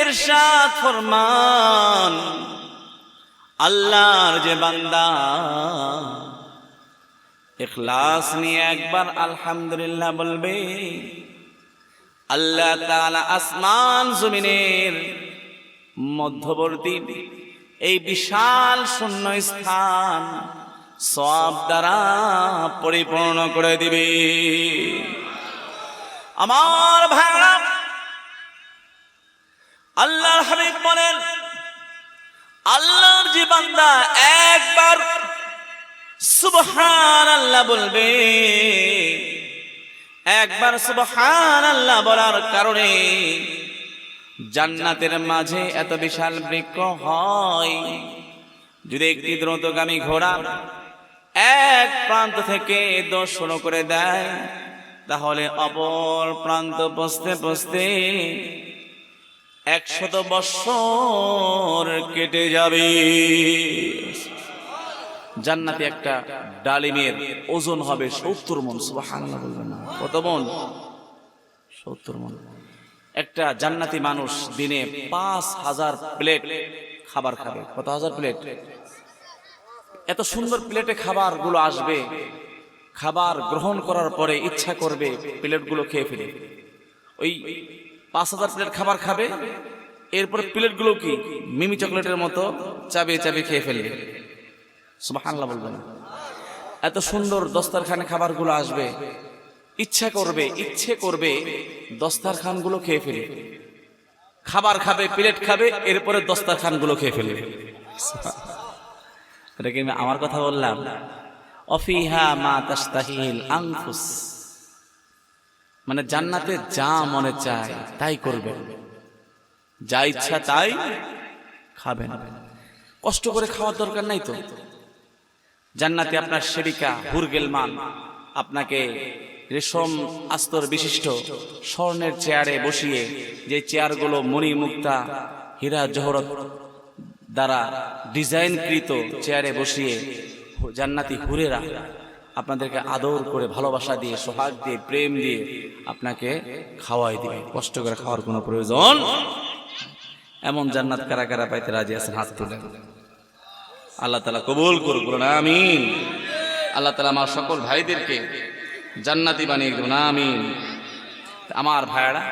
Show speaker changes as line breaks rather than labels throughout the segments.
ইরশাদ ফরমান, আল্লাহর যে বান্দা ইখলাস নিয়ে একবার আলহামদুলিল্লাহ বলবে, আল্লাহ তাআলা আসমান জমিনের মধ্যবর্তী এই বিশাল শূন্য স্থান সওয়াব দ্বারা পরিপূর্ণ করে দিবে। আমার ভাইরা, আল্লাহর হাবিব বলেন, আল্লাহর যে বান্দা একবার সুবহানাল্লাহ বলবে, একবার সুবহানাল্লাহ বলার কারণে জান্নাতের মাঝে এত বিশাল বৃক্ষ হয়। যদি একটি দ্রুতগামী ঘোড়া এক প্রান্ত থেকে দৌড় শুরু করে দেয়, তাহলে অপর প্রান্ত পৌঁছতে পৌঁছতে 100 বৎসর কেটে যাবে। জান্নাতে একটা ডালিমের ওজন হবে 70 মণ। সুবহানাল্লাহ বলবেন না? কত মণ? 70 মণ। একটা জান্নাতি মানুষ দিনে 5000 প্লেট খাবার খাবে। কত হাজার প্লেট? এত সুন্দর প্লেটে খাবার গুলো আসবে, খাবার গ্রহণ করার পরে ইচ্ছা করবে প্লেটগুলো খেয়ে ফেলে। ওই 5000 প্লেট খাবার খাবে, এরপরে প্লেটগুলো কি মিমি চকলেটের মতো চাবিয়ে চাবিয়ে খেয়ে ফেলবে। সুবহানাল্লাহ বলবেন না? এত সুন্দর দস্তরখানে খাবারগুলো আসবে, ইচ্ছে করবে দস্তরখানগুলো খেয়ে ফেলে। খাবার খাবে, প্লেট খাবে, এরপরে দস্তরখানগুলো খেয়ে ফেলবে। এটা কি আমার কথা বললাম? অফিহা মা তাশতাহিল আনফুস, মানে জান্নাতে যা মনে চায় তাই করবেন, যা ইচ্ছা তাই খাবেন। কষ্ট করে খাওয়ার দরকার নাই তো। জান্নাতে আপনার সেবিকা হুরগেলমান আপনাকে রেশম আস্তর বিশিষ্ট স্বর্ণের চেয়ারে বসিয়ে, যে চেয়ারগুলো মণি মুক্তা হীরা জহরত দ্বারা ডিজাইনকৃত চেয়ারে বসিয়ে জান্নাতি হুরেরা আপনাদেরকে আদর করে, ভালোবাসা দিয়ে, সোহাগ দিয়ে, প্রেম দিয়ে আপনাকে খাওয়াই দিবে। কষ্ট করে খাওয়ার কোনো প্রয়োজন। এমন জান্নাত কারা কারা পাইতে রাজি আছেন? হাত তুলেন। আল্লাহ তাআলা কবুল করুন, আমিন। আল্লাহ তাআলা আমার সকল ভাইদেরকে জান্নাতি বানিয়ে দেবেন, আমিন। আমার ভাইরা,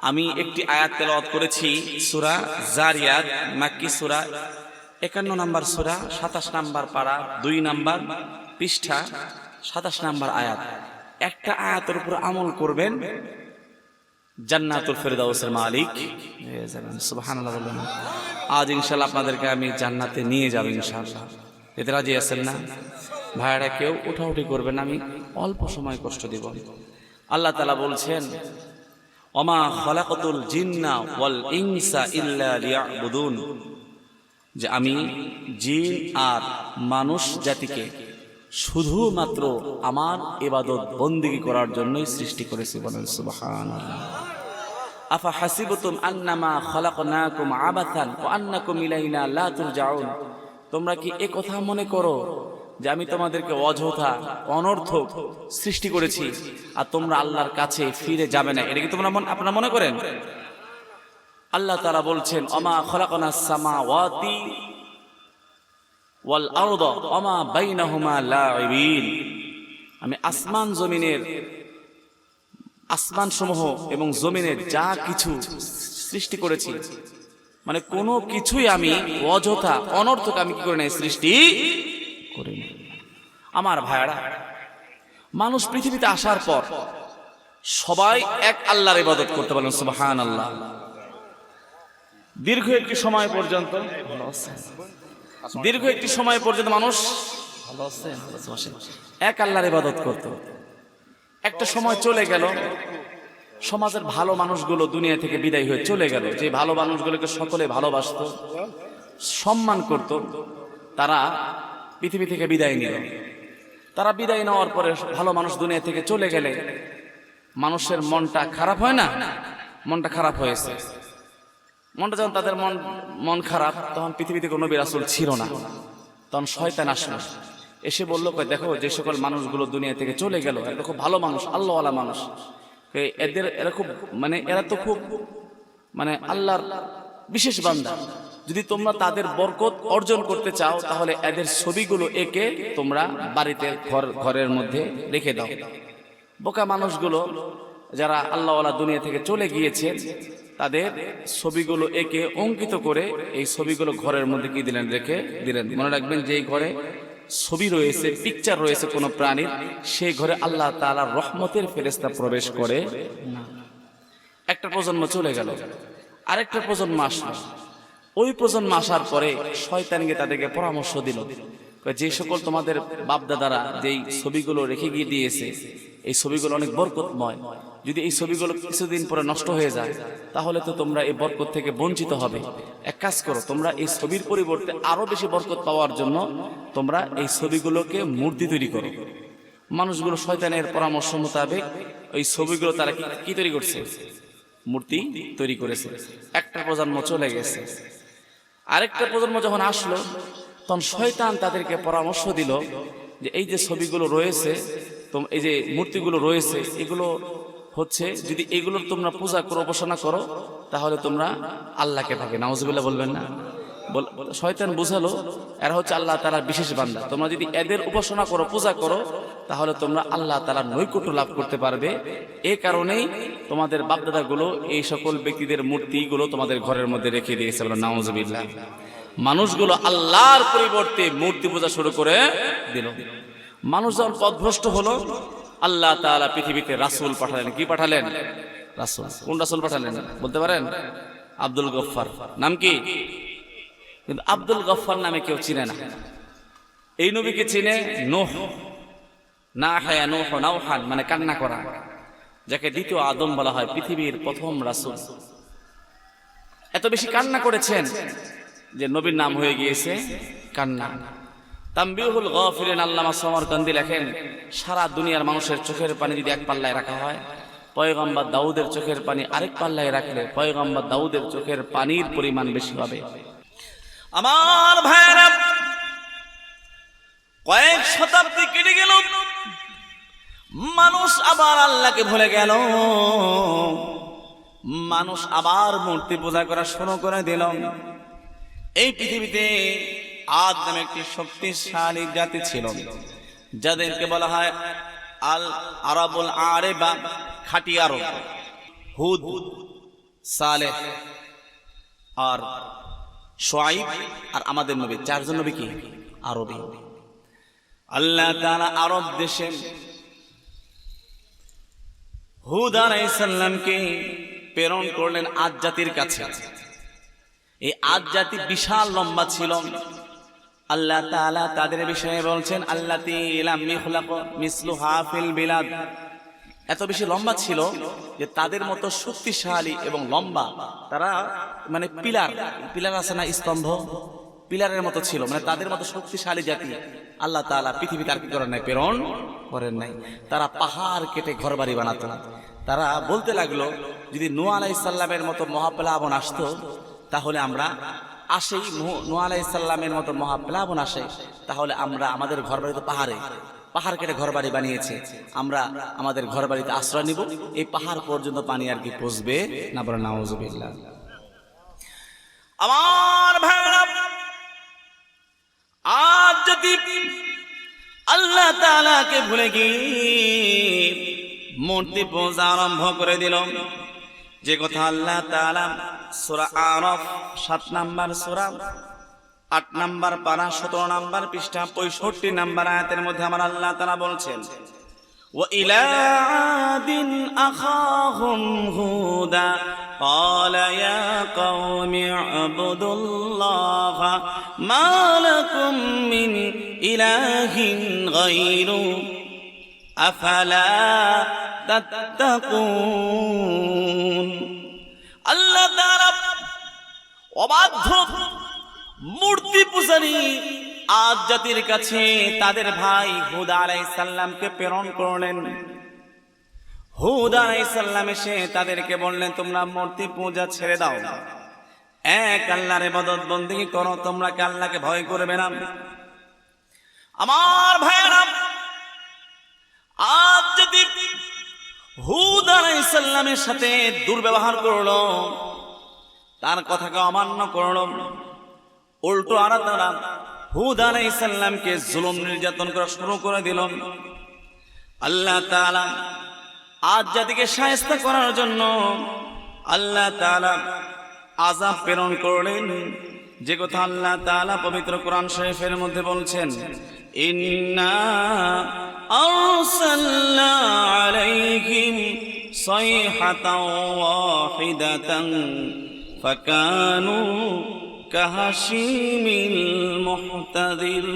আমি একটি আয়াত তেলাওয়াত করেছি, সূরা জারিয়াত, মাক্কি সূরা, 51 নম্বর সূরা, 27 নম্বর পারা, 2 নম্বর পৃষ্ঠা, 27 নম্বর আয়াত। একটা আয়াতের উপর আমল করবেন, জান্নাতুল ফেরদাউসের মালিক হয়ে যাবেন। সুবহানাল্লাহ বলবেন? আজ ইনশাআল্লাহ আপনাদেরকে আমি জান্নাতে নিয়ে যাব ইনশাআল্লাহ। এতে রাজি আছেন না? ভাইরা কেউ উঠাউঠি করবেন, আমি অল্প সময় কষ্ট দিব। আল্লাহ তাআলা বলছেন, ওমা খালাকাতুল জিন্না ওয়াল ইনসা ইল্লা লিয়াবুদুন, যে আমি জিন আর মানুষ জাতিকে শুধুমাত্র আমার ইবাদত বন্দেগী করার জন্যই সৃষ্টি করেছি। বলেন সুবহানাল্লাহ। আফা হাসিবতুম আন্নামা খালাকনাকুম আবাথান ওয়া আন্নাকুম ইলাইনা লা তুরজাউন, তোমরা কি এ কথা মনে করো যে আমি তোমাদেরকে অযথা অনর্থক সৃষ্টি করেছি আর তোমরা আল্লাহর কাছে ফিরে যাবে না? এটা কি তোমরা আপনারা মনে করেন? আল্লাহ তাআলা বলছেন, ওমা খালাকনাস সামাওয়াতি ওয়াল আরদা ওমা বাইনাহুমা লাঈবিন, আমি আসমান জমিনের, আসমান সমূহ এবং জমিনের যা কিছু সৃষ্টি করেছি, মানে কোনো কিছুই আমি অযথা অনর্থক আমি কি করে নাই, সৃষ্টি করিনি। আমার ভাইরা, মানুষ পৃথিবীতে আসার পর সবাই এক আল্লাহর ইবাদত করতে পারেন। সুবহানাল্লাহ। দীর্ঘ একটি সময় পর্যন্ত মানুষ এক আল্লাহর ইবাদত করত। একটা সময় চলে গেল, সমাজের ভালো মানুষগুলো দুনিয়া থেকে বিদায় হয়ে চলে গেল। যে ভালো মানুষগুলোকে সকলে ভালোবাসতো, সম্মান করত, তারা পৃথিবী থেকে বিদায় নিল। তারা বিদায় নেওয়ার পরে ভালো মানুষ দুনিয়া থেকে চলে গেলে মানুষের মনটা খারাপ হয় না? মনটা খারাপ হয়েছে। মনটা যখন তাদের মন খারাপ, তখন পৃথিবীতে কোনো নবী রাসূল ছিল না। তখন শয়তান আসলো, এসে বলল, দেখো যে সকল মানুষগুলো দুনিয়া থেকে চলে গেল, এরা খুব ভালো মানুষ, আল্লাহওয়ালা মানুষ, এরা খুব, মানে এরা তো খুব মানে আল্লাহর বিশেষ বান্দা। যদি তোমরা তাদের বরকত অর্জন করতে চাও তাহলে এদের ছবিগুলো এঁকে তোমরা বাড়িতে ঘরের মধ্যে রেখে দাও। বোকা মানুষগুলো যারা আল্লাহওয়ালা দুনিয়া থেকে চলে গিয়েছেন তাদের ছবিগুলো এঁকে অঙ্কিত করে এই ছবিগুলো ঘরের মধ্যে কি দিলেন, রেখে দিলেন। মনে রাখবেন যে এই ঘরে ছবি রয়েছে, পিকচার রয়েছে কোনো প্রাণীর, সেই ঘরে আল্লাহ তাআলার রহমতের ফেরেশতা প্রবেশ করে না। একটা প্রজন্ম চলে গেল, আরেকটা প্রজন্ম আসলো। ওই প্রজন্ম আসার পরে শয়তান গিয়ে তাদেরকে পরামর্শ দিল, যে সকল তোমাদের বাপদাদারা যেই ছবিগুলো রেখে গিয়ে দিয়েছে এই ছবিগুলো অনেক বরকতময়, যদি এই ছবিগুলো কিছুদিন পরে নষ্ট হয়ে যায় তাহলে তো তোমরা এই বরকত থেকে বঞ্চিত হবে। এক কাজ করো, তোমরা এই ছবির পরিবর্তে আরো বেশি বরকত পাওয়ার জন্য তোমরা এই ছবিগুলোকে মূর্তি তৈরি করো। মানুষগুলো শয়তানের পরামর্শ মোতাবেক ওই ছবিগুলো তারা কি তৈরি করছে, মূর্তি তৈরি করেছে। একটা প্রজন্ম চলে গেছে, আরেকটা প্রজন্ম যখন আসলো তখন শয়তান তাদেরকে পরামর্শ দিল যে এই যে ছবিগুলো রয়েছে, এই যে মূর্তিগুলো রয়েছে, এগুলো হচ্ছে যদি এগুলোর তোমরা পূজা করো, উপাসনা করো তাহলে তোমরা আল্লাহকে পাবে। নাউজুবিল্লাহ বলবেন না? শয়তান বুঝালো এরা হচ্ছে আল্লাহ তাআলার বিশেষ বান্দা, তোমরা যদি এদের উপাসনা করো, পূজা করো তাহলে তোমরা আল্লাহ তাআলার নৈকট্য লাভ করতে পারবে। এই কারণেই তোমাদের বাপদাদাগুলো এই সকল ব্যক্তিদের মূর্তিগুলো তোমাদের ঘরের মধ্যে রেখে দিয়েছে। বলো নাউজুবিল্লাহ। মানুষগুলো আল্লাহর পরিবর্তে মূর্তি পূজা শুরু করে দিল। মানুষ যখন পথভ্রষ্ট হলো আল্লাহ তাআলা পৃথিবীতে রাসূল পাঠালেন। কি পাঠালেন? রাসূল। কোন রাসূল পাঠালেন বলতে পারেন? আব্দুল গফফার। নাম কি? কিন্তু আব্দুল গফফার নামে কেউ চিনে না। এই নবীকে চিনে নূহ, নাহায়া নূহ নাওহান মানে কান্না করা, যাকে দ্বিতীয় আদম বলা হয়, পৃথিবীর প্রথম রাসূল। এত বেশি কান্না করেছেন যে নবীর নাম হয়ে গিয়েছে কান্না। তানবীহুল গাফিলিন আল্লামা সামারকান্দি লেখেন, সারা দুনিয়ার মানুষের চোখের পানি যদি এক পাল্লায় রাখা হয়, পয়গম্বর দাউদের চোখের পানি আরেক পাল্লায় রাখলে পয়গম্বর দাউদের চোখের পানির পরিমাণ বেশি হবে। আমার ভাইরা, কয়েক শতাব্দী কেটে গেল, মানুষ আবার আল্লাহকে ভুলে গেল, মানুষ আবার মূর্তি পূজা করা শুরু করে দিল। এই পৃথিবীতে আদ নামে একটি শক্তিশালী জাতি ছিল, যাদেরকে বলা হয় আল আরাবুল আরেবা, খাঁটি আরব। হুদ, সালেহ আর শুআইব আর আমাদের নবী, চারজন নবী কি আরবী। আল্লাহ তাআলা আরব দেশে হুদ আলাইহিস সালামকে প্রেরণ করলেন আদ জাতির কাছে। এই আদ জাতি বিশাল লম্বা ছিল। আল্লাহ তাআলা তাদের বিষয়ে বলছেন আল্লাতী লাম ইখলাক মিসলুহা ফিল বিলাদ। এত বেশি লম্বা ছিল যে তাদের মতো শক্তিশালী এবং লম্বা তারা, মানে পিলার আছে না, স্তম্ভ, পিলারের মতো ছিল, মানে তাদের মতো শক্তিশালী জাতি আল্লাহ তাআলা পৃথিবীতে আর কি করেন নাই, প্রেরণ করেন নাই। তারা পাহাড় কেটে ঘরবাড়ি বানাতো। তারা বলতে লাগলো যদি নূহ আলাইহিস সালামের মতো মহাপ্লাবন আসতো তাহলে আমরা আসেই, নূহ আলাইহিস সালামের মতো মহাপ্লাবন আসে তাহলে আমরা আমাদের ঘরবাড়ি তো পাহাড় কেটে ঘরবাড়ি বানিয়েছে, আমরা আমাদের ঘরবাড়িতে আশ্রয় নিব, এই পাহাড় পর্যন্ত পানি আর কি পৌঁছবে না। বলে নাউজুবিল্লাহ। আমার ভাইরা, আজ যদি আল্লাহ তাআলাকে ভুলে গিয়ে মূর্তি পূজা আরম্ভ করে দিল, যে কথা আল্লাহ তাআলা সূরা আরাফ 7 নম্বর সূরা 8 নম্বর পারা 17 নম্বর পৃষ্ঠা 65 নম্বর আয়াতের মধ্যে আমার আল্লাহ তাআলা বলছেন, ওয়া ইলা আদিন আখাহুম হুদা ক্বালা ইয়া কওমি ইবুদুল্লাহা মা লাকুম মিন ইলাহিন গায়রু আফালা তাত্তাকুন। আল্লাহ তাআলা অবাধ্য মূর্তি পূজারী আদ জাতির কাছে তাদের ভাই হুদ আলাইহিস সালামকে প্রেরণ করলেন। হুদ আলাইহিস সালাম এসে তাদেরকে বললেন, তোমরা মূর্তি পূজা ছেড়ে দাও, এক আল্লাহর ইবাদত বندگی করো, তোমরা কি আল্লাহকে ভয় করবে না? আমার ভাইরা, আজ যদি হুদ আলাইহিস সালামের সাথে দুর্ব্যবহার করলো, তার কথাকে অমান্য করল। উল্টো আর তারা হুদ আলাইহিস সালামকে জুলুম নির্যাতন করা শুরু করে দিল। আল্লাহ তাআলা আজ জাতিকে শায়েস্তা করার জন্য আল্লাহ তাআলা আযাব প্রেরণ করলেন, যে কথা আল্লাহ তাআলা পবিত্র কোরআন শরীফের মধ্যে বলছেন, ইন্না আরসালনা আলাইহিম সাইহাতাও ওয়াহিদাতান ফাকানু কাহাশিমিল মুহতাদির।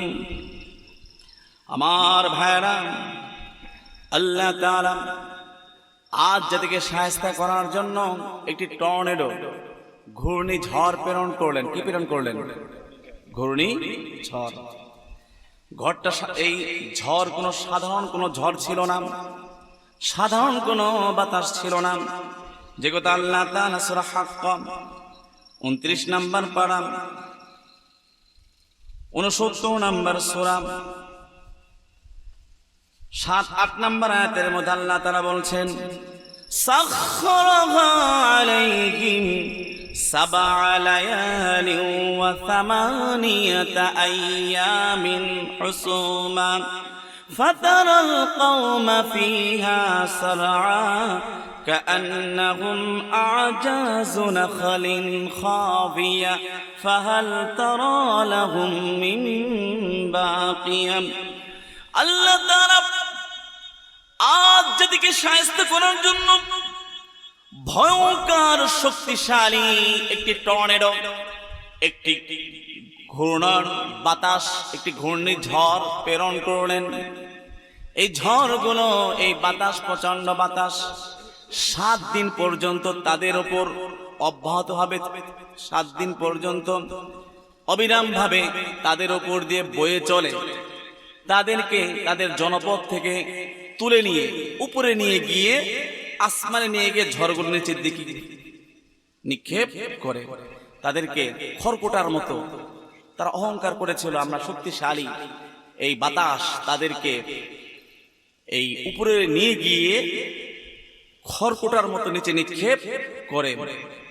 আমার ভাইরা, আল্লাহ তাআলা আজ জাতিকে শায়েস্তা করার জন্য একটি টর্নেডো, ঘূর্ণিঝড় প্রেরণ করলেন। কি প্রেরণ করলেন? ঘূর্ণিঝড়। ঘরটা, এই ঝড় কোনো সাধারণ কোনো ঝড় ছিল না, সাধারণ কোনো বাতাস ছিল না, যে কথা আল্লাহ তাআলা সূরা হাক্কাম 29 নম্বর পারা 69 নম্বর সূরা 7-8 নম্বর আয়াতের মধ্যে আল্লাহ তাআলা বলছেন, সাখখারাহা আলাইহিম সাবআ লায়ালিন ওয়া সামানিয়াতা আইয়ামিন হুসুমা ফাতারাল কওমা ফিহা সারআ কাআন্নাহুম আ'জাযু নাখলিন খাবিয়া ফাহাল তারা লাহুম মিন বাকিয়া। আল্লাহ তাআলা আজ জাতিকে শায়েস্তা করার জন্য ভয়ঙ্কর শক্তিশালী একটি টর্নেডো, একটি ঘূর্ণর বাতাস, একটি ঘূর্ণিঝড় প্রেরণ করলেন। এই ঝড়গুলো, এই বাতাস, প্রচন্ড বাতাস 7 দিন পর্যন্ত তাদের উপর অব্যাহত হবে। 7 দিন পর্যন্ত অবিরাম ভাবে তাদের উপর দিয়ে বয়ে চলে, তাদেরকে তাদের জনপদ থেকে তুলে নিয়ে উপরে নিয়ে গিয়ে আসমানে নিয়ে গিয়ে ঝড়গুলো নিচের দিকে নিক্ষেপ করে। তাদেরকে খড়কুটার মতো তারা অহংকার করেছিল, আমরা শক্তিশালী। এই বাতাস তাদেরকে এই উপরে নিয়ে গিয়ে খড়কুটার মতো নিচে নিক্ষেপ করে।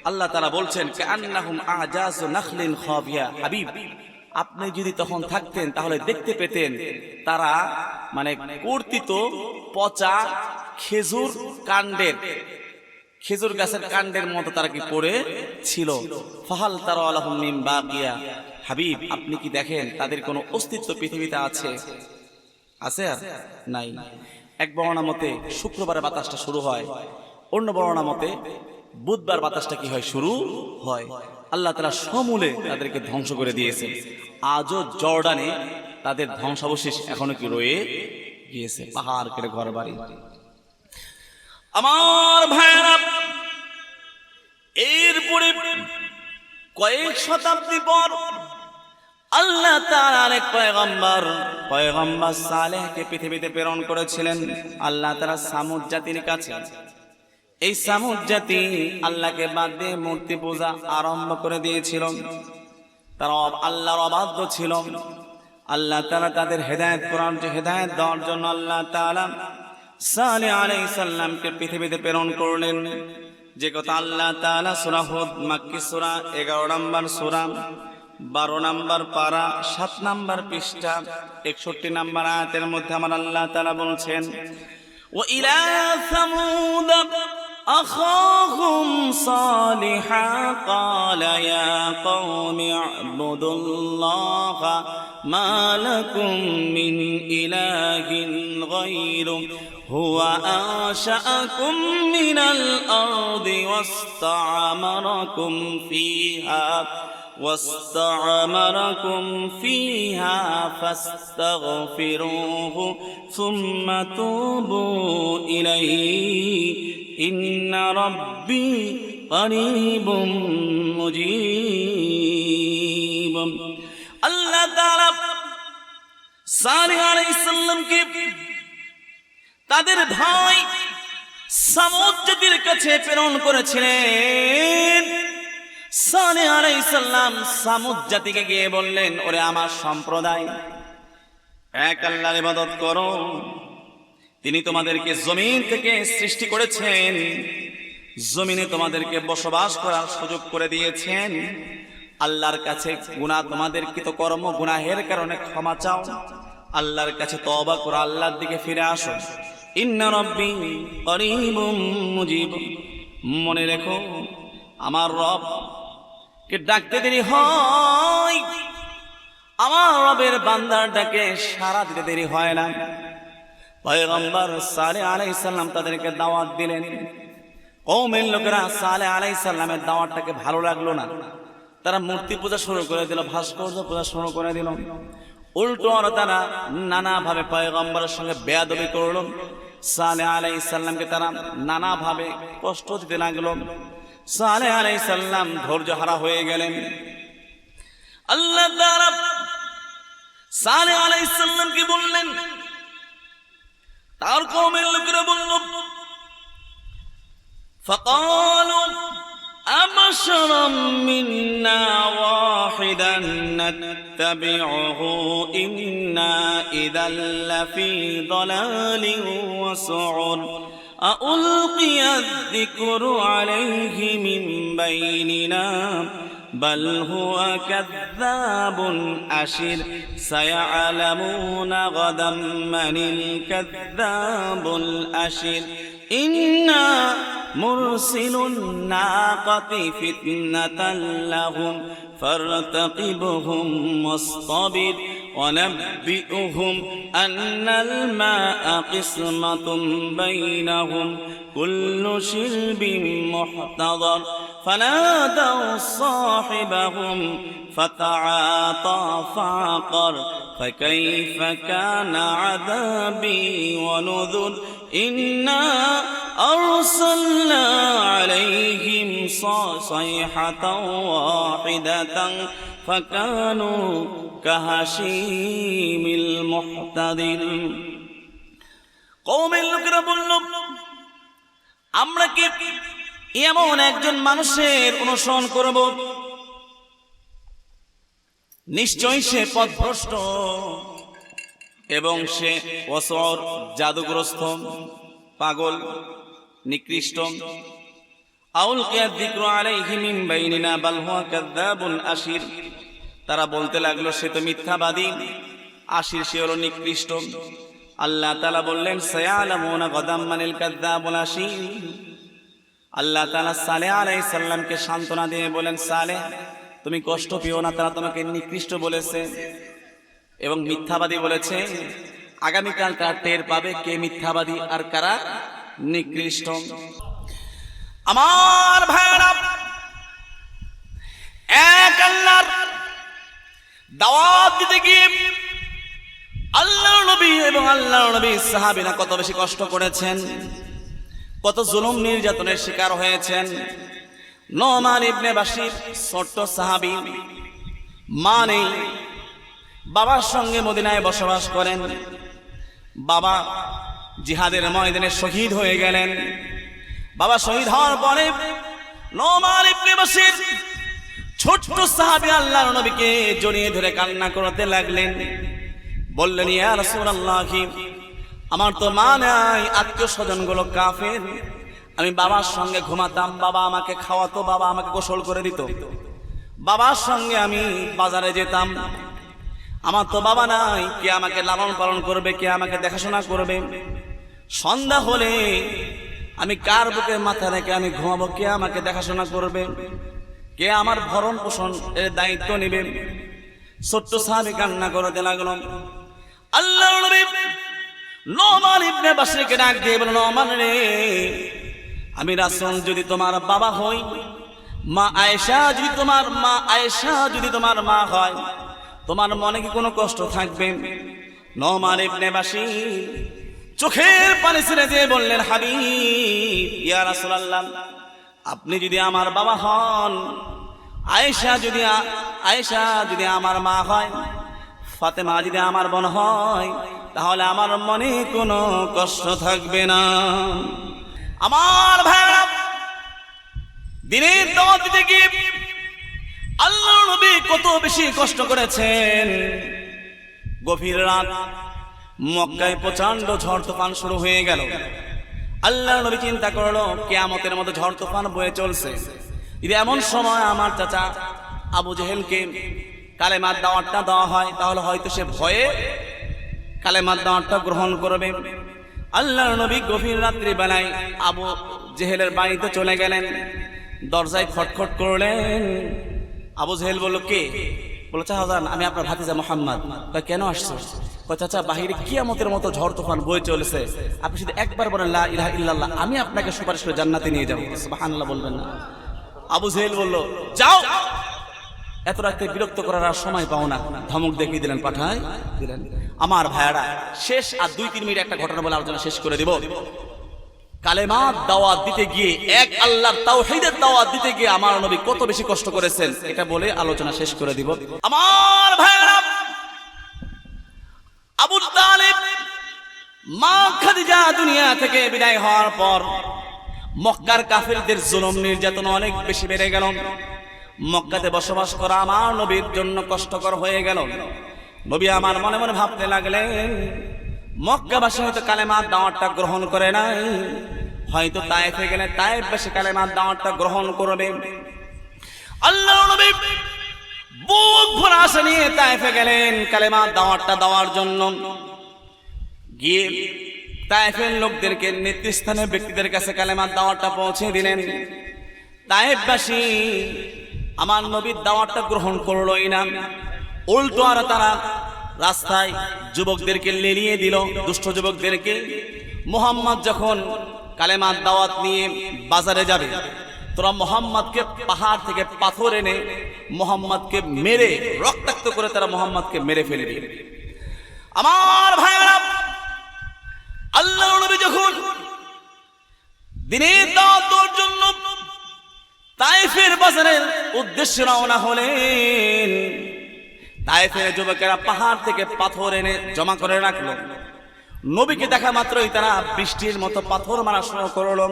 আল্লাহ তাআলা বলছেন, কাআন্নাহুম আ'জাযু নাখলিন খাবিয়া। হাবিব, আপনি যদি তখন থাকতেন তাহলে দেখতে পেতেন তারা মানে কর্তিত পচা খেজুর কাণ্ডের, খেজুর গাছের কাণ্ডের মতো তারা কি পড়ে ছিল। ফাহাল তারা লাহুম মিন বাকিয়া। হাবিব, আপনি কি দেখেন তাদের কোনো অস্তিত্ব পৃথিবীতে আছে? আছে আর নাই। এক বর্ণনা মতে শুক্রবারে বাতাসটা শুরু হয়, অন্য বর্ণনা মতে বুধবার বাতাসটা কি হয়, শুরু হয়। আল্লাহ তাআলা সমূলে তাদেরকে ধ্বংস করে দিয়েছেন। আজও জর্ডানে তাদের ধ্বংসাবশেষ এখনো কি রয়ে গিয়েছে, পাহাড় কেটে ঘর বাড়ি। আমার ভাইরা, এরপরে কয়েক শতাব্দী পর আল্লাহ তাআলা আরেক পয়গম্বর সালেহকে পৃথিবীতে প্রেরণ করেছিলেন। আল্লাহ তাআলা সামুদ জাতির কাছে, এই সামুদ জাতি আল্লাহকে বাদ দিয়ে মূর্তি পূজা আরম্ভ করে দিয়েছিল। তারা আল্লাহর অবাধ্য ছিল। আল্লাহ তাআলা তাদের হেদায়েত করার হেদায়েত দেওয়ার জন্য আল্লাহ তাআলা সালেহ আলাইহিস সালামকে পৃথিবীতে প্রেরণ করলেন। যে কথা আল্লাহ তাআলা সূরা হুদ মক্কি সূরা 11 নম্বর সূরা 12 নম্বর পারা 7 নম্বর পৃষ্ঠা 61 নম্বর আয়াতের মধ্যে আমার আল্লাহ তাআলা বলছেন, ওয়া ইলা সামুদ আখাহুম সালিহা ক্বালা ইয়া কওমি ইবুদুল্লাহা মা লাকুম মিন ইলাহিন গায়রু হুয়া আশাআকুম মিনাল আরদি واستعمركم فيها فاستغفروه ثم توبوا إليه إن ربي قريب مجيب। আল্লাহ তাআলা সালেহ আলাইহিস সালামকে তাদের ভাই সামুদ জাতির কাছে প্রেরণ করেছিলেন। সালেহ আলাইহিস সালাম সামুদ জাতিকে গিয়ে বললেন, ওরে আমার সম্প্রদায়, এক আল্লাহর ইবাদত করো। তিনি তোমাদেরকে জমিন থেকে সৃষ্টি করেছেন, জমিনে তোমাদেরকে বসবাস করার সুযোগ করে দিয়েছেন। আল্লাহর কাছে গুনাহ, তোমাদের কৃতকর্ম গুনাহের কারণে ক্ষমা চাও, আল্লাহর কাছে তওবা করো, আল্লাহর দিকে ফিরে আসো। ইন্না রাব্বি করিবুম মুজিব। মনে রেখো, আমার রব কে ডাকতে দেরি হয়, আমার রবের বান্দার ডাকে সাড়া দিতে দেরি হয় না। পয়গম্বর সালেহ আলাইহিস সালাম তাদেরকে দাওয়াত দিলেন। কওমের লোকেরা সালেহ আলাইহিস সালামের দাওয়াতটাকে ভালো লাগলো না, তারা মূর্তি পূজা শুরু করে দিল, ভাস্কর্য পূজা শুরু করে দিল। উল্টো আর তারা নানাভাবে পয়গম্বরের সঙ্গে বেয়াদবি করল। সালেহ আলাইহিস সালামকে তারা নানাভাবে কষ্ট দিতে লাগলো। সালেহ আলাইহিস সালাম ধৈর্য হারা হয়ে গেলেন। আল্লাহ তাআলা সালেহ আলাইহিস সালামকে বললেন, তার কওমের লোকেরা বলল, فقالوا أبشرا منا واحدا نتبعه إنا إذا لفي ضلال وسعر ألقي الذكر عليه من بيننا بل هو كذاب أشر سيعلمون غدا من الكذاب الأشر إنا مرسل الناقة فتنة لهم فارتقبهم واصطبر ونبئهم أن الماء قسمة بينهم كل شرب محتضر فنادوا صاحبهم فتعاطى فعقر فكيف كان عذابي ونذر إنا أرسلنا عليهم صيحة واحدة فكانوا كهشيم المحتضر। কওমের লোকেরা বলল, আমরা কি এমন একজন মানুষের অনুসরণ করব, নিশ্চয়ই সে পথভ্রষ্ট এবং সে অসর, জাদুগ্রস্ত, পাগল, নিকৃষ্ট। আউলকিয়া যিকরু আলাইহি মিন বাইনিনা বাল হুয়া কাযাবুন আশির। তারা বলতে লাগলো, সে তো মিথ্যাবাদী, আশির, সে হলো নিকৃষ্ট। আল্লাহ তাআলা বললেন, সায়ালামুনা গাদাম মানিল কাযাবুল আশির। আল্লাহ তাআলা সালেহ আলাইহিস সালামকে সান্ত্বনা দিয়ে বলেন, সালেহ তুমি কষ্ট পেও না, তারা তোমাকে নিকৃষ্ট বলেছে এবং মিথ্যাবাদী বলেছে। আগামীকাল তারা টের পাবে কে মিথ্যাবাদী আর কারা নিকৃষ্ট। আমার ভাইরা, এক আল্লাহর দাওয়াত দিতে গিয়ে আল্লাহর নবী এবং আল্লাহর নবীর সাহাবীরা কত বেশি কষ্ট করেছেন, কত জুলুম নির্যাতনের শিকার হয়েছেন। নোমান ইবনে বাশির ছোট্ট সাহাবী, মা নেই, বাবার সঙ্গে মদিনায় বসবাস করেন। বাবা জিহাদের ময়দানে শহীদ হয়ে গেলেন। বাবা শহীদ হওয়ার পরে নোমান ইবনে বাশির ছোট্ট সাহাবী আল্লাহর নবীকে জড়িয়ে ধরে কান্না করতে লাগলেন। বললেন, ইয়া রাসূলুল্লাহ, আমার তো মা নাই, আত্মীয় স্বজন গুলো কাফের, আমি বাবার সঙ্গে ঘুমাতাম, বাবা আমাকে খাওয়াতো, বাবা আমাকে গোসল করে দিত, বাবার সঙ্গে আমি বাজারে যেতাম, আমার তো বাবা নাই, কে আমাকে লালন পালন করবে, কে আমাকে দেখাশোনা করবে? সন্ধ্যা হলে আমি কার বুকে মাথা রেখে আমি ঘুমাবো, কে আমাকে দেখাশোনা করবে, কে আমার ভরণ পোষণ এর দায়িত্ব নেবে? ছোট্ট সাহাবী কান্না করতে লাগলো। আল্লাহর নবী নোমান ইবনে বাশিরকে ডাক দিয়ে বললেন, নোমান রে, আমি রাসূল যদি তোমার বাবা হই, মা আয়েশা যদি তোমার মা হয়, তোমার মনে কি কোনো কষ্ট থাকবে? নোমান ইবনে বাশির চোখের পানি ছেড়ে দিয়ে বললেন, হাবিব, ইয়া রাসূলুল্লাহ, আপনি যদি আমার বাবা হন, আয়েশা যদি আমার মা হয়, ফাতেমা যদি আমার বোন হয়, তাহলে আমার মনে কোনো কষ্ট থাকবে না। আমার ভাইরা, দিনের দাওয়াত দিতে গিয়ে আল্লাহর নবী কত বেশি কষ্ট করেছেন। গভীর রাত, মক্কায় প্রচন্ড ঝড় তুফান শুরু হয়ে গেল। আল্লাহর নবী চিন্তা করলো কিয়ামতের মতো ঝড় তুফান বয়ে চলছে, যদি এমন সময় আমার চাচা আবু জেহেলকে কালেমার দাওয়াতটা দেওয়া হয় তাহলে হয়তো সে ভয়ে কালেমার দাওয়াতটা গ্রহণ করবে। আল্লাহর নবী গভীর রাত্রি বেলায় আবু জেহেলের বাড়িতে চলে গেলেন, দরজায় খটখট করলেন। আবু জেহেল বলল, কে? বলল, চাচাজান, আমি আপনার ভাতিজা মুহাম্মদ। কয়, কেন আসছো? কয়, চাচা, বাহিরে কিয়ামতের মতো ঝড় তুফান বয়ে চলেছে, আপনি শুধু একবার বলেন লা ইলাহা ইল্লাল্লাহ, আমি আপনাকে সুপারিশ করে জান্নাতে নিয়ে যাবো। সুবহানাল্লাহ বলবেন না? আবু জেহেল বলল, যাও। এত রাতে বিরক্ত করার আর সময় পাও না, ধমক দেখিয়ে দিলেন, পাঠায় দিলেন। আমার ভাইয়ারা, শেষ আর 2-3 মিনিট একটা ঘটনা বলে আলোচনা শেষ করে দিব। কালেমার দাওয়াত দিতে গিয়ে, এক আল্লাহর তাওহীদের দাওয়াত দিতে গিয়ে আমার নবী কত বেশি কষ্ট করেছেন, এটা বলে আলোচনা শেষ করে দিব। আমার ভাইয়েরা, আবু তালিব মা খাদিজা দুনিয়া থেকে বিদায় হওয়ার পর মক্কার কাফিরদের জুলুম নির্যাতন অনেক বেশি বেড়ে গেল। মক্কাতে বসবাস করা আমার নবীর জন্য কষ্টকর হয়ে গেল। নবী আমার মনে মনে ভাবতে লাগলেন, মক্কাবাসী হয়তো কালেমার দাওয়াতটা গ্রহণ করে নাই, হয়তো তায়েফে গেলে তায়েফবাসী কালেমার দাওয়াতটা গ্রহণ করবে। আল্লাহর নবী বুক ভরা আশা নিয়ে তায়েফে গেলেন কালেমার দাওয়াতটা দেওয়ার জন্য। গিয়ে তায়েফের লোকদেরকে, নেতৃস্থানীয় ব্যক্তিদের কাছে কালেমার দাওয়াতটা পৌঁছে দিলেন। তায়েফবাসী আমার নবীর দাওয়াতটা গ্রহণ করলোই না, উল্টো আর তারা রাস্তায় যুবকদেরকে লেলিয়ে দিল, দুষ্ট যুবকদেরকে। মুহাম্মদ যখন কালেমার দাওয়াত নিয়ে বাজারে যাবে, তোরা মুহাম্মদকে পাহাড় থেকে পাথর এনে মুহাম্মদকে মেরে রক্তাক্ত করে তারা মুহাম্মদকে মেরে ফেলবে। আমার ভাইরা, আল্লাহর নবী যখন দিনের দাওয়াত দেওয়ার জন্য তায়েফের বাজারের উদ্দেশ্যে রওনা হলেন, তায়েফের যুবকেরা পাহাড় থেকে পাথর এনে জমা করে রাখলো। নবীকে দেখা মাত্রই তারা বৃষ্টির মতো পাথর মারা শুরু করলো।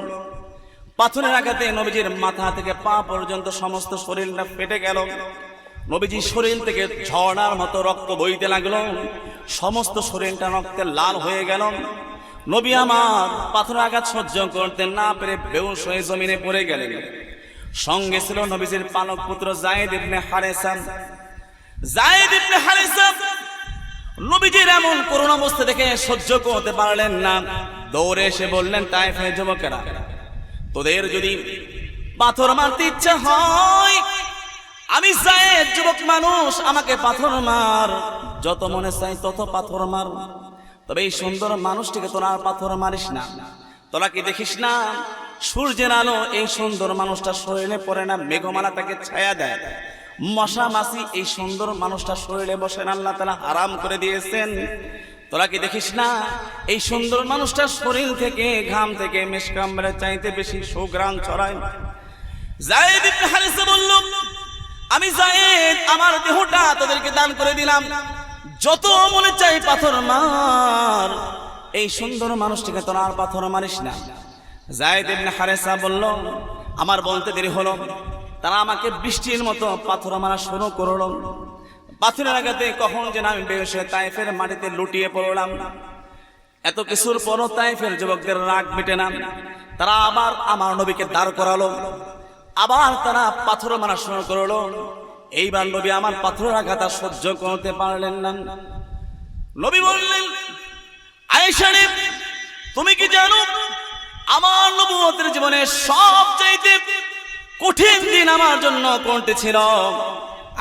পাথরের আঘাতে নবীজির মাথা থেকে পা পর্যন্ত সমস্ত শরীরটা ফেটে গেল। নবীজির শরীর থেকে ঝর্ণার মতো রক্ত বইতে লাগলো, সমস্ত শরীরটা রক্তে লাল হয়ে গেল। নবী আমার পাথরের আঘাত সহ্য করতে না পেরে বেহুশ হয়ে জমিনে পড়ে গেলেন। সঙ্গে ছিল নবীজির পালক পুত্র যায়েদ ইবনে হারেসা। যায়েদ ইবনে হারেসা নবীজির এমন করুণ অবস্থা দেখে সহ্য করতে পারলেন না, দৌড়ে এসে বললেন, তায়েফের যুবকেরা, তোদের যদি পাথর মারতে ইচ্ছা হয়, আমি যায়েদ যুবক মানুষ, আমাকে পাথর মার, যত মনে চাই তত পাথর মার, তবে এই সুন্দর মানুষটিকে তোরা আর পাথর মারিস না। তোরা কি দেখিস না সূর্যের আলো এই সুন্দর মানুষটা শরীরে পড়ে না, মেঘমালা তাকে ছায়া দেয়, মশা মাছি এই সুন্দর মানুষটা শরীরে বসেন, আল্লাহ তাআলা হারাম করে দিয়েছেন। তোরা কি দেখিস না এই সুন্দর মানুষটা শরীর থেকে, ঘাম থেকে মিশকাম্বরের চাইতে বেশি সুঘ্রাণ ছড়ায়। যায়েদ ইবনে হারিসা বলল, আমি যায়েদ আমার দেহটা তোদেরকে দান করে দিলাম, যত মনে চাই পাথর মার, এই সুন্দর মানুষটিকে তোরা আর পাথর মারিস না। যায়েদ ইবনে হারিসা বলল, আমার বলতে দেরি হলো, তারা আমাকে বৃষ্টির মতো পাথর মারা শুরু করলো। পাথরের আঘাতে কখন যেন আমি বেহুশ হয়ে তায়েফের মাটিতে লুটিয়ে পড়লাম। এত কিছুর পরও তায়েফের যুবকদের রাগ মিটে না, তারা আবার আমার নবীকে দাঁড় করালো, আবার তারা পাথর মারা শুরু করলো। এইবার নবী আমার পাথরের আঘাত সহ্য করতে পারলেন না। নবী বললেন, আয়েশা রে, তুমি কি জানো আমার নবুয়তের জীবনে সবচাইতে কঠিন দিন আমার জন্য কোনটি ছিল?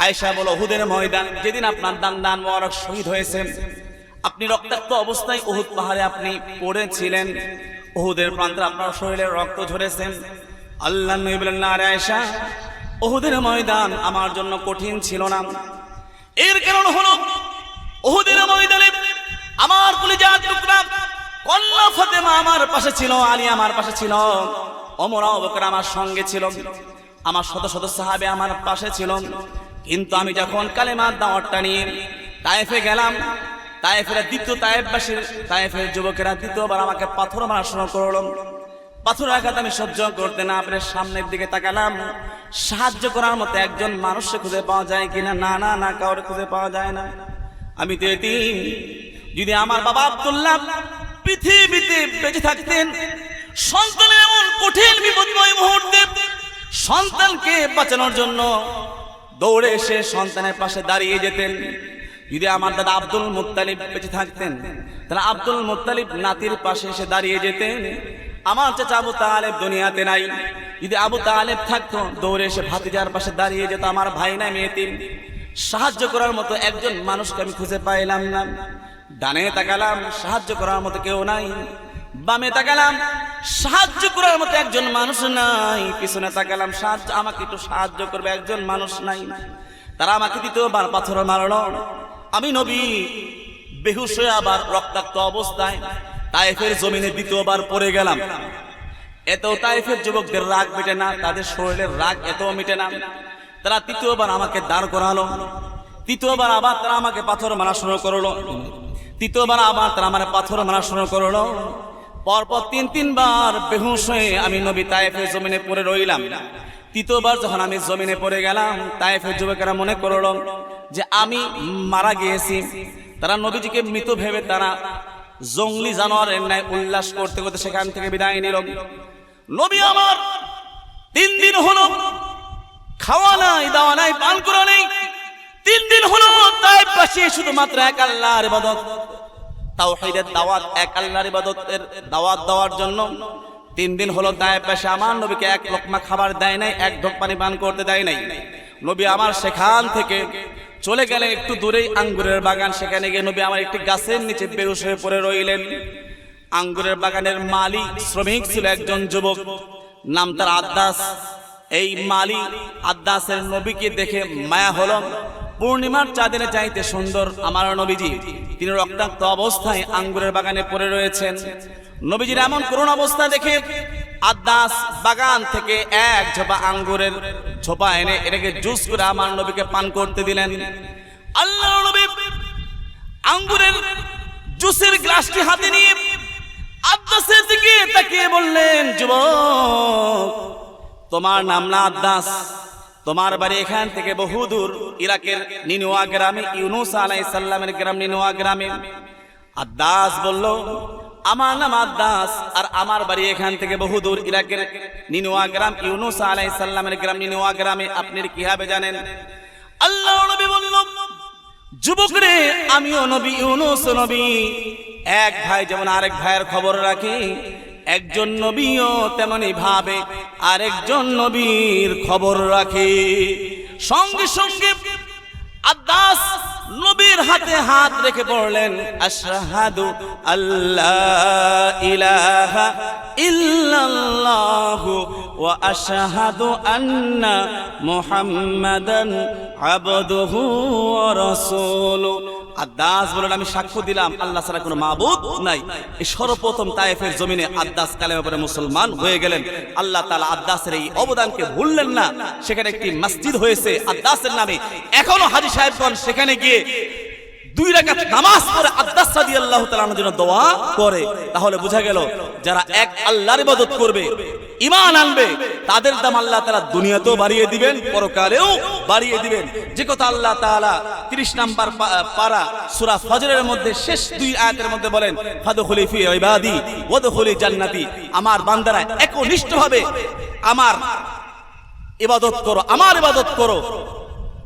আয়েশা বলো, উহুদের ময়দান, যেদিন আপনার দান মোবারক শহীদ হয়েছেন, আপনি রক্তাক্ত অবস্থায় উহুদ পাহাড়ে আপনি পড়েছিলেন, উহুদের প্রান্তে আপনার শরীরে রক্ত ঝরেছেন। আল্লাহ নবী বলেন, না রে আয়েশা, উহুদের ময়দান আমার জন্য কঠিন ছিল না। এর কারণ হলো উহুদের ময়দানে আমার কলিজার টুকরা কল্লা ফাতেমা আমার পাশে ছিল, আলী আমার পাশে ছিল, ওমর আবু বকর আমার সঙ্গে ছিল, আমার শত শত সাহাবে আমার পাশে ছিল। কিন্তু আমি যখন কালেমার দাওয়াতটা নিয়ে তায়েফে গেলাম, তায়েফের যুবকেরা দ্বিতীয়বার আমাকে পাথর মারা শুরু করলো। পাথরের আঘাত আমি সহ্য করতে না পেরে সামনের দিকে তাকালাম, সাহায্য করার মতো একজন মানুষকে খুঁজে পাওয়া যায় কিনা। না, কাউরে খুঁজে পাওয়া যায় না। আমি তো এতিম, যদি আমার বাবা আব্দুল্লাহ পৃথিবীতে বেঁচে থাকতেন, সন্তানের এমন কঠিন বিপদময় মুহূর্তে সন্তানকে বাঁচানোর জন্য দৌড়ে এসে সন্তানের পাশে দাঁড়িয়ে যেতেন। যদি আমার দাদা আব্দুল মুত্তালিব বেঁচে থাকতেন তাহলে আব্দুল মুত্তালিব নাতির পাশে এসে দাঁড়িয়ে যেতেন। আমার চাচা আবু তালেব দুনিয়াতে নাই, যদি আবু তালেব থাকতো দৌড়ে এসে ভাতিজার পাশে দাঁড়িয়ে যেত। আমার ভাই নাই এতিম, সাহায্য করার মতো একজন মানুষকে আমি খুঁজে পাইলাম না। ডানে তাকালাম, সাহায্য করার মতো কেউ নাই। বামে তাকালাম, সাহায্য করার মতো একজন মানুষ নাই। পিছনে তাকালাম, আমাকে একটু সাহায্য করবে একজন মানুষ নাই। তারা আমাকে দ্বিতীয়বার পাথর মারল। আমি নবী বেহুশ হয়ে আবার রক্তাক্ত অবস্থায় তায়েফের জমিনে দ্বিতীয়বার পড়ে গেলাম। এত তায়েফের যুবকদের রাগ মিটে না, তাদের শরীরের রাগ এত মিটে না। তারা তৃতীয়বার আমাকে দাঁড় করালো। তৃতীয়বার আবার তারা আমাকে পাথর মারা শুরু করলো। তৃতীয়বার আবার তারা আমার পাথর মারা শুরু করলো। পরপর তিনবার বেহুশ হয়ে আমি নবী তায়েফের জমিনে পড়ে রইলাম। তৃতীয়বার যখন আমি জমিনে পড়ে গেলাম, তায়েফের যুবকেরা মনে করলো যে আমি মারা গিয়েছি। তারা নবীজিকে মৃত ভেবে তারা জঙ্গলি জানোয়ারের ন্যায় উল্লাস করতে করতে সেখান থেকে বিদায় নিল। নবী আমার 3 দিন হলো খাওয়া নাই, দাওয়া নাই, পান করা নেই। 3 দিন হলো তায়েফ পাশে শুধুমাত্র এক আল্লাহর ইবাদত, তাওহীদের দাওয়াত, এক আল্লাহর ইবাদতের দাওয়াত দেওয়ার জন্য 3 দিন হলো তায়েফ পাশে আমার নবীকে এক লোকমা খাবার দেয় নাই, এক ঢোক পানি পান করতে দেয় নাই। নবী আমার সেখান থেকে চলে গেলেন একটু দূরেই আঙ্গুরের বাগান। সেখানে গিয়ে নবী আমার একটি গাছের নিচে বেহুশ হয়ে পড়ে রইলেন। আঙ্গুরের বাগানের মালি শ্রমিক ছিল একজন যুবক, নাম তার আদ্দাস। এই মালি আদ্দাসের নবীকে দেখে মায়া হলো। পূর্ণিমার চাঁদের চাইতে সুন্দর আমার নবীজি, তিনি রক্তাক্ত অবস্থায় আঙ্গুরের বাগানে পড়ে রয়েছেন। নবীজির এমন করুণ অবস্থা দেখে আদ্দাস বাগান থেকে এক ঝোপা আঙ্গুরের ঝোপা এনে এটাকে জুস করে আমার নবীকে পান করতে দিলেন। আল্লাহর নবী আঙ্গুরের জুসের গ্লাসটি হাতে নিয়ে আদ্দাসের দিকে তাকিয়ে বললেন, যুবক, তোমার নাম না আদ্দাস, তোমার বাড়ি এখান থেকে বহুদূর ইরাকের নিনুয়া গ্রামে, ইউনুস আলাইহিস সালামের গ্রাম নিনুয়া গ্রামে। আদ্দাস বলল, আমার নাম আদ্দাস আর আমার বাড়ি এখান থেকে বহুদূর ইরাকের নিনুয়া গ্রাম, ইউনুস আলাইহিস সালামের গ্রাম নিনুয়া গ্রামে। আপনি কিভাবে জানেন? আল্লাহর নবী বলল, যুবক রে, আমিও নবী, ইউনুস নবী। এক ভাই যেমন আরেক ভাইয়ের খবর রাখে, একজন নবীও তেমনি ভাবে আরেকজন নবীর খবর রাখে। সঙ্গে সঙ্গে আদ্দাস নবীর হাতে হাত রেখে পড়লেন, আশহাদু আল্লাহ ইলাহা ইল্লাল্লাহু ওয়া আশহাদু আন্না মুহাম্মাদান আবদুহু ওয়া রাসূলুহু। আদ্দাস বলেন, আমি সাক্ষ্য দিলাম আল্লাহ ছাড়া কোনো মাবুদ নাই। এই সর্বপ্রথম তায়েফের জমিনে আদ্দাস কালেমা পড়ে মুসলমান হয়ে গেলেন। আল্লাহ তাআলা আদ্দাসের এই অবদানকে ভুললেন না। সেখানে একটি মসজিদ হয়েছে আদ্দাসের নামে। এখনো হাজী সাহেবগণ সেখানে গিয়ে 2 রাকাত নামাজ পড়ে আদ্দাস রাদিয়াল্লাহু তাআলার জন্য দোয়া করে। তাহলে বোঝা গেল যারা এক আল্লাহর ইবাদত করবে, ঈমান আনবে, তাদের দাম আল্লাহ তাআলা দুনিয়াতেও বাড়িয়ে দিবেন, পরকালেও বাড়িয়ে দিবেন। যে কথা আল্লাহ তাআলা 30 নম্বর পারা সূরা ফজরের মধ্যে শেষ 2 আয়াতের মধ্যে বলেন, ফাদখুলি ফি ইবাদি ওয়াদখুলি জান্নাতি। আমার বান্দারা একনিষ্ঠভাবে আমার ইবাদত করো, আমার ইবাদত করো,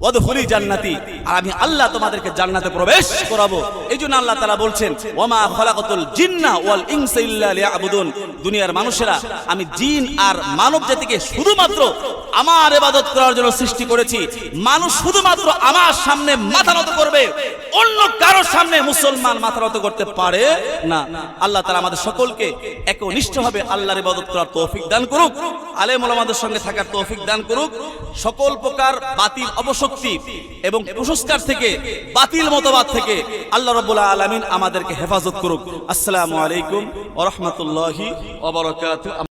ওয়াদখুলি জান্নাতি, আর আমি আল্লাহ তোমাদেরকে জান্নাতে প্রবেশ করাবো। এইজন্য আল্লাহ তাআলা বলছেন, ওয়ামা খালাকাতুল জিন্না ওয়াল ইনসা ইল্লা লিয়াবুদুন। দুনিয়ার মানুষেরা, আমি জিন আর মানব জাতিকে শুধুমাত্র আমার ইবাদত করার জন্য সৃষ্টি করেছি। মানুষ শুধুমাত্র আমার সামনে মাথা নত করবে, অন্য কারো সামনে মুসলমান মাথা নত করতে পারে না। আল্লাহ তাআলা আমাদের সকলকে একনিষ্ঠভাবে আল্লাহর ইবাদত করার তৌফিক দান করুক, আলেম ওলামাদের সঙ্গে থাকার তৌফিক দান করুক, সকল প্রকার বাতিল অপশক্তি এবং কুসংস্কার থেকে, বাতিল মতবাদ থেকে আল্লাহ রাব্বুল আলামিন আমাদেরকে হেফাজত করুক। আসসালামু আলাইকুম ওয়া রাহমাতুল্লাহি ওয়া বারাকাতুহু।